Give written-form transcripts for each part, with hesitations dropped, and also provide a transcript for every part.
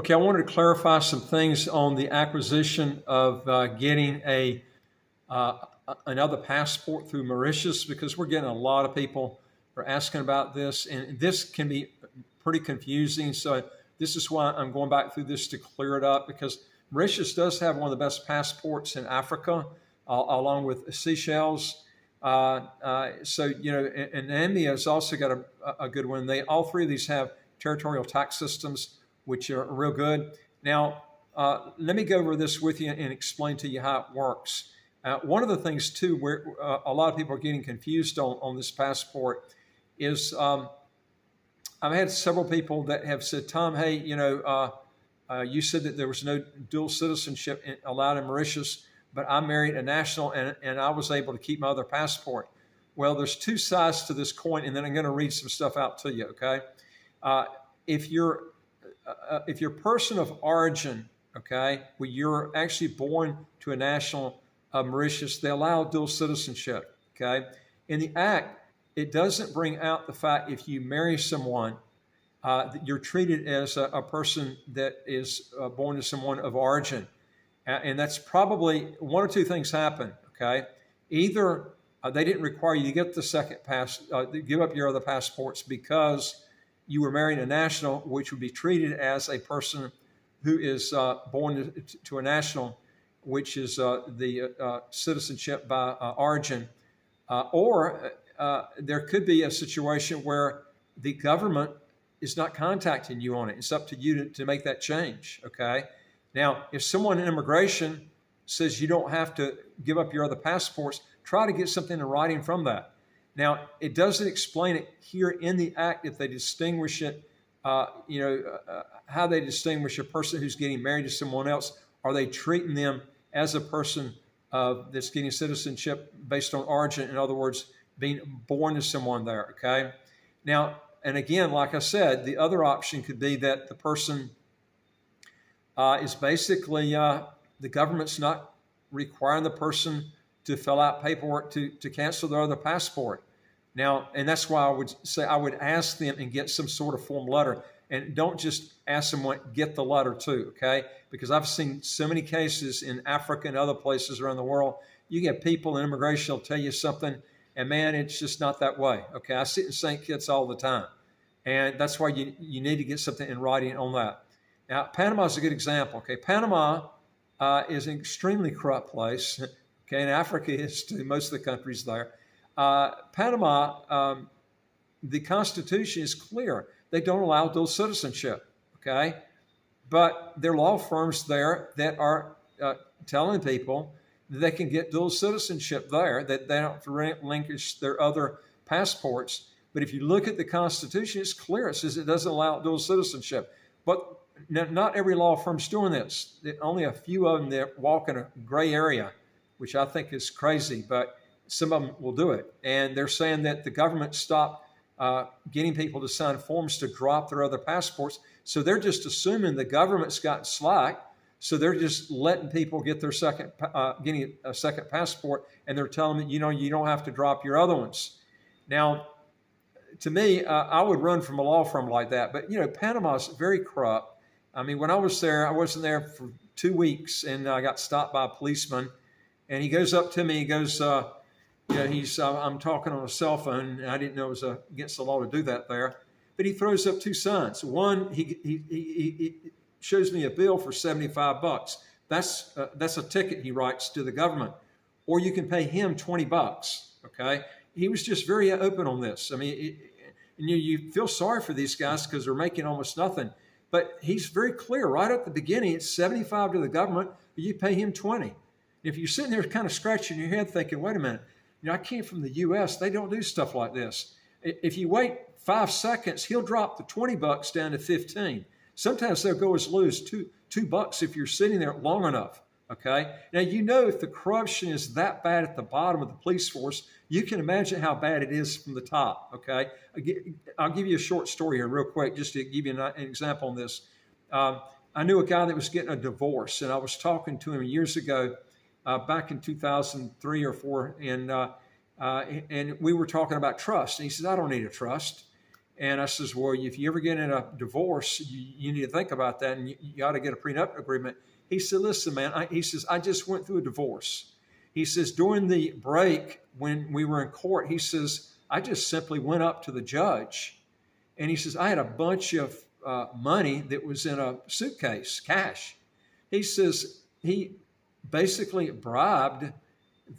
Okay, I wanted to clarify some things on the acquisition of getting uh, another passport through Mauritius, because we're getting a lot of people are asking about this, and this can be pretty confusing. So this is why I'm going back through this to clear it up, because Mauritius does have one of the best passports in Africa, along with Seychelles. So and Namibia has also got a good one. All three of these have territorial tax systems, which are real good. Now, let me go over this with you and explain to you how it works. One of the things, too, where a lot of people are getting confused on this passport is I've had several people that have said, Tom, hey, you said that there was no dual citizenship allowed in Mauritius, but I married a national and I was able to keep my other passport. Well, there's two sides to this coin, and then I'm going to read some stuff out to you, okay? If you're person of origin, okay, where you're actually born to a national of Mauritius, they allow dual citizenship, okay? In the Act, it doesn't bring out the fact if you marry someone, that you're treated as a person that is born to someone of origin. And that's probably one or two things happen, okay? Either they didn't require you to get the second give up your other passports because you were marrying a national, which would be treated as a person who is born to a national, which is the citizenship by origin. Or there could be a situation where the government is not contacting you on it. It's up to you to make that change, okay? Now, if someone in immigration says you don't have to give up your other passports, try to get something in writing from that. Now, it doesn't explain it here in the Act if they distinguish it, how they distinguish a person who's getting married to someone else. Are they treating them as a person that's getting citizenship based on origin? In other words, being born to someone there, okay? Now, and again, like I said, the other option could be that the person is basically, the government's not requiring the person to fill out paperwork to cancel their other passport. Now, and that's why I would say I would ask them and get some sort of form letter, and don't just ask them get the letter too, okay? Because I've seen so many cases in Africa and other places around the world. You get people in immigration will tell you something, and man, it's just not that way, okay? I see it in St. Kitts all the time, and that's why you need to get something in writing on that. Now, Panama is a good example, okay? Panama is an extremely corrupt place, okay? And Africa is to most of the countries there. Panama, the Constitution is clear. They don't allow dual citizenship, okay? But there are law firms there that are telling people that they can get dual citizenship there, that they don't relinquish their other passports. But if you look at the Constitution, it's clear. It says it doesn't allow dual citizenship. But not every law firm's doing this. Only a few of them that walk in a gray area, which I think is crazy, but some of them will do it. And they're saying that the government stopped getting people to sign forms to drop their other passports. So they're just assuming the government's gotten slack. So they're just letting people get their getting a second passport, and they're telling them, you don't have to drop your other ones. Now, to me, I would run from a law firm like that. But, Panama is very corrupt. I mean, when I was there, I wasn't there for 2 weeks, and I got stopped by a policeman. And he goes up to me, he goes, I'm talking on a cell phone, and I didn't know it was against the law to do that there. But he throws up two signs. One, he shows me a bill for $75. That's a ticket he writes to the government. Or you can pay him $20, okay? He was just very open on this. I mean, you feel sorry for these guys because they're making almost nothing. But he's very clear right at the beginning. It's $75 to the government, but you pay him $20. If you're sitting there kind of scratching your head thinking, wait a minute, I came from the U.S. They don't do stuff like this. If you wait 5 seconds, he'll drop the $20 down to 15. Sometimes they'll go as low as $2 if you're sitting there long enough, okay? Now, if the corruption is that bad at the bottom of the police force, you can imagine how bad it is from the top, okay? I'll give you a short story here real quick just to give you an example on this. I knew a guy that was getting a divorce, and I was talking to him years ago, back in 2003 or 4, and we were talking about trust. And he said, I don't need a trust. And I says, well, if you ever get in a divorce, you need to think about that, and you ought to get a prenup agreement. He said, listen, man, he says, I just went through a divorce. He says, during the break when we were in court, he says, I just simply went up to the judge. And he says, I had a bunch of money that was in a suitcase, cash. He says, he basically bribed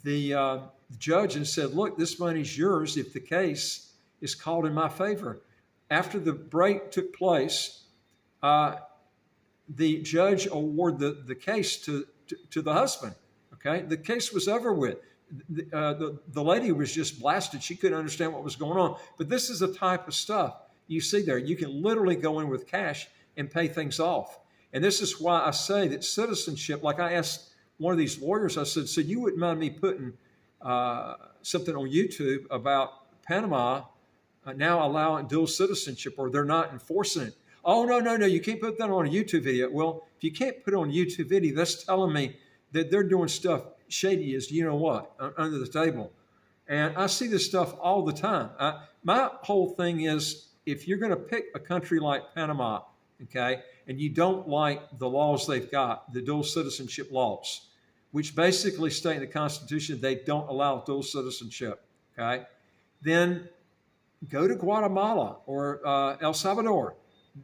the judge and said, look, this money's yours if the case is called in my favor. After the break took place, the judge awarded the case to the husband. Okay, the case was over with. The lady was just blasted. She couldn't understand what was going on. But this is the type of stuff you see there. You can literally go in with cash and pay things off. And this is why I say that citizenship, like I asked one of these lawyers, I said, so you wouldn't mind me putting something on YouTube about Panama now allowing dual citizenship, or they're not enforcing it? Oh, no, you can't put that on a YouTube video. Well, if you can't put it on a YouTube video, that's telling me that they're doing stuff shady as you know what, under the table. And I see this stuff all the time. My whole thing is, if you're going to pick a country like Panama, okay, and you don't like the laws they've got, the dual citizenship laws, which basically state in the Constitution they don't allow dual citizenship, okay, then go to Guatemala or El Salvador.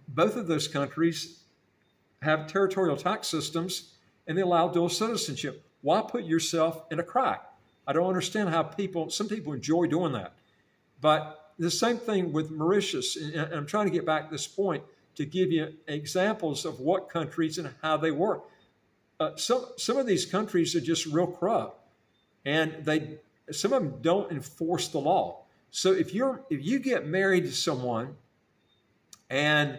Both of those countries have territorial tax systems, and they allow dual citizenship. Why put yourself in a crack? I don't understand how some people enjoy doing that. But the same thing with Mauritius. And I'm trying to get back to this point to give you examples of what countries and how they work. Some of these countries are just real corrupt, and some of them don't enforce the law. So if you get married to someone and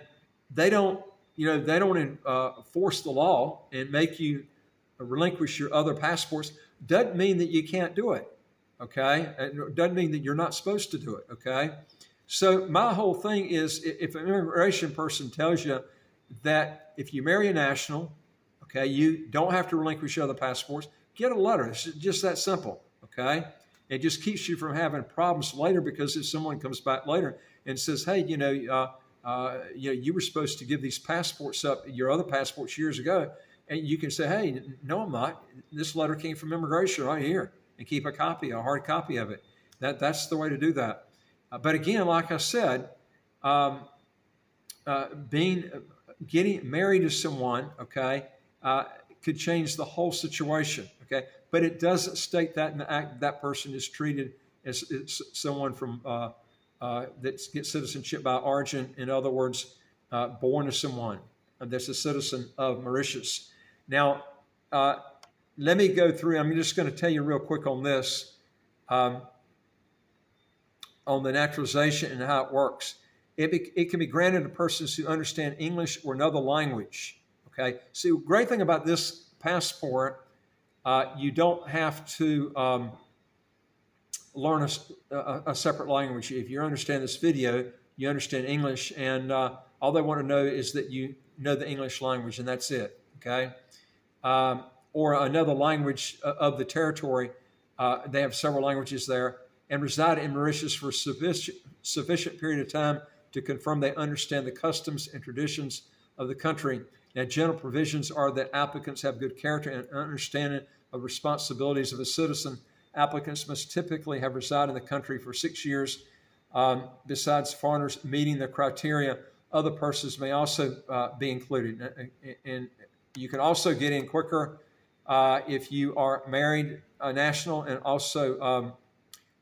they don't enforce the law and make you relinquish your other passports, doesn't mean that you can't do it, okay? It doesn't mean that you're not supposed to do it, okay? So my whole thing is, if an immigration person tells you that if you marry a national, okay, you don't have to relinquish your other passports, get a letter. It's just that simple, okay? It just keeps you from having problems later, because if someone comes back later and says, hey, you were supposed to give these passports up, your other passports years ago, and you can say, hey, no, I'm not. This letter came from immigration right here, and keep a hard copy of it. That's the way to do that. But again, like I said, getting married to someone, okay, could change the whole situation, okay? But it doesn't state that in the act that person is treated as someone from that gets citizenship by origin. In other words, born to someone that's a citizen of Mauritius. Now, let me go through. I'm just going to tell you real quick on this, on the naturalization and how it works. It can be granted to persons who understand English or another language. Okay. See, the great thing about this passport, you don't have to learn a separate language. If you understand this video, you understand English, and all they want to know is that you know the English language, and that's it. Okay. Or another language of the territory. They have several languages there, and reside in Mauritius for a sufficient period of time to confirm they understand the customs and traditions of the country. Now, general provisions are that applicants have good character and understanding of responsibilities of a citizen. Applicants must typically have resided in the country for 6 years. Besides foreigners meeting the criteria, other persons may also be included. And you can also get in quicker if you are married, a national, and also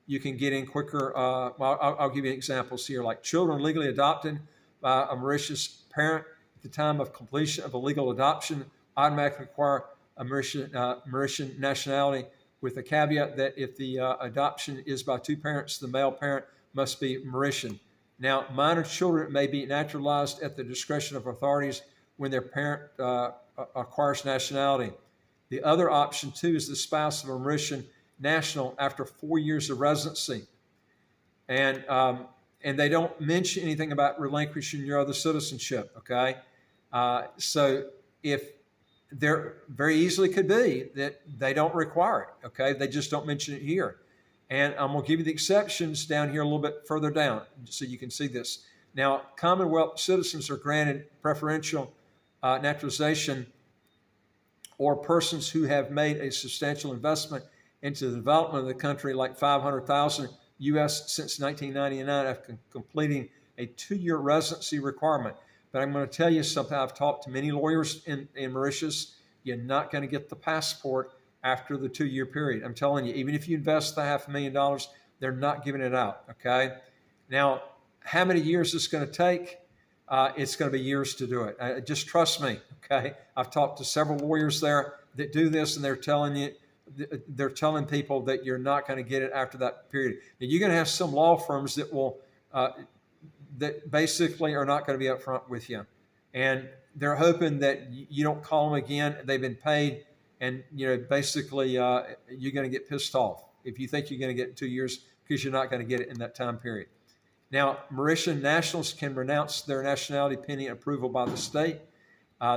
you can get in quicker. I'll give you examples here, like children legally adopted by a Mauritius parent at the time of completion of a legal adoption automatically acquire a Mauritian nationality, with a caveat that if the adoption is by two parents, the male parent must be Mauritian. Now, minor children may be naturalized at the discretion of authorities when their parent acquires nationality. The other option, too, is the spouse of a Mauritian national after 4 years of residency. And they don't mention anything about relinquishing your other citizenship, okay? So if there very easily could be that they don't require it, okay? They just don't mention it here. And I'm going to give you the exceptions down here a little bit further down so you can see this. Now, Commonwealth citizens are granted preferential naturalization, or persons who have made a substantial investment into the development of the country, like 500,000 U.S. since 1999, after completing a 2-year residency requirement. But I'm going to tell you something. I've talked to many lawyers in Mauritius. You're not going to get the passport after the 2-year period. I'm telling you, even if you invest the $500,000, they're not giving it out, okay? Now, how many years it's going to take? It's going to be years to do it. Just trust me, okay? I've talked to several lawyers there that do this, and they're telling people that you're not going to get it after that period. Now, you're going to have some law firms that will that basically are not going to be upfront with you, and they're hoping that you don't call them again. They've been paid, and basically you're going to get pissed off if you think you're going to get it in 2 years, because you're not going to get it in that time period. Now, Mauritian nationals can renounce their nationality pending approval by the state.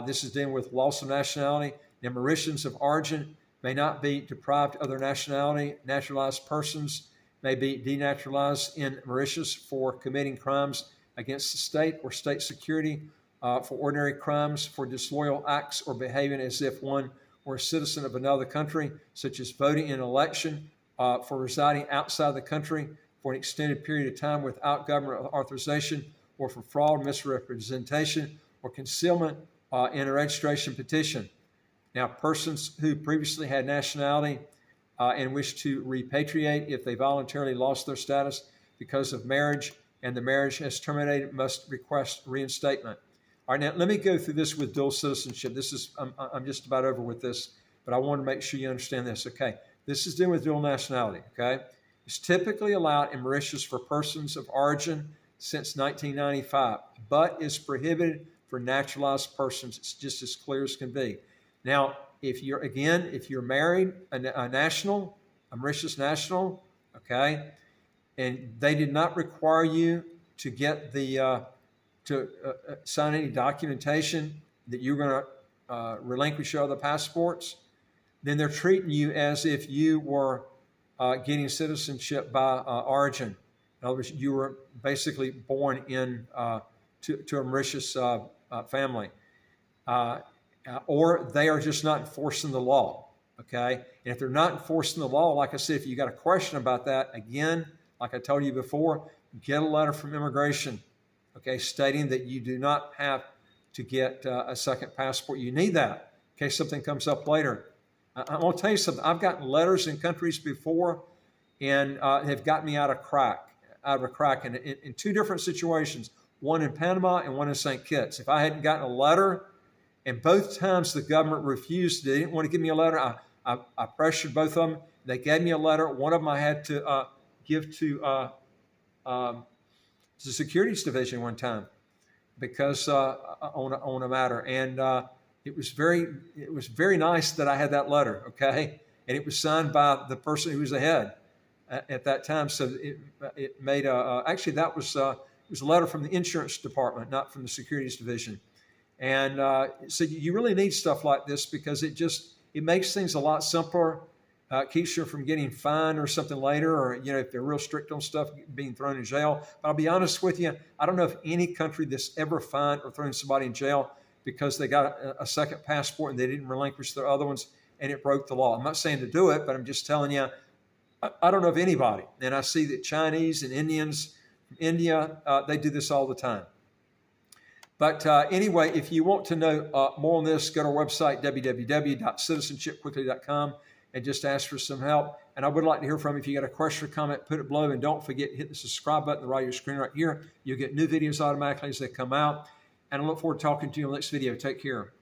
This is dealing with loss of nationality. Now, Mauritians of origin may not be deprived of their nationality. Naturalized persons may be denaturalized in Mauritius for committing crimes against the state or state security, for ordinary crimes, for disloyal acts, or behaving as if one were a citizen of another country, such as voting in an election, for residing outside the country for an extended period of time without government authorization, or for fraud, misrepresentation, or concealment in a registration petition. Now, persons who previously had nationality and wish to repatriate if they voluntarily lost their status because of marriage and the marriage has terminated must request reinstatement. All right, now let me go through this with dual citizenship. This is, I'm just about over with this, but I want to make sure you understand this, okay? This is dealing with dual nationality, okay? It's typically allowed in Mauritius for persons of origin since 1995, but is prohibited for naturalized persons. It's just as clear as can be. Now, if you're married, a national, a Mauritius national, okay, and they did not require you to get sign any documentation that you're going to relinquish your other passports, then they're treating you as if you were getting citizenship by origin. In other words, you were basically born in to a Mauritius family. Or they are just not enforcing the law, okay? And if they're not enforcing the law, like I said, if you got a question about that, again, like I told you before, get a letter from immigration, okay, stating that you do not have to get a second passport. You need that in case something comes up later. I'm going to tell you something. I've gotten letters in countries before and have gotten me out of a crack in 2 different situations, one in Panama and one in St. Kitts. If I hadn't gotten a letter, and both times the government refused, they didn't want to give me a letter, I pressured both of them. They gave me a letter. One of them I had to give to the Securities Division one time because on a matter. And it was very nice that I had that letter, okay? And it was signed by the person who was the head at that time. So it made actually that was it was a letter from the insurance department, not from the Securities Division. And so you really need stuff like this because it makes things a lot simpler. Keeps you from getting fined or something later, or if they're real strict on stuff, being thrown in jail. But I'll be honest with you, I don't know of any country that's ever fined or thrown somebody in jail because they got a second passport and they didn't relinquish their other ones and it broke the law. I'm not saying to do it, but I'm just telling you, I don't know of anybody. And I see that Chinese and Indians from India, they do this all the time. But anyway, if you want to know more on this, go to our website, www.citizenshipquickly.com, and just ask for some help. And I would like to hear from you. If you got a question or comment, put it below. And don't forget to hit the subscribe button on the right of your screen right here. You'll get new videos automatically as they come out. And I look forward to talking to you in the next video. Take care.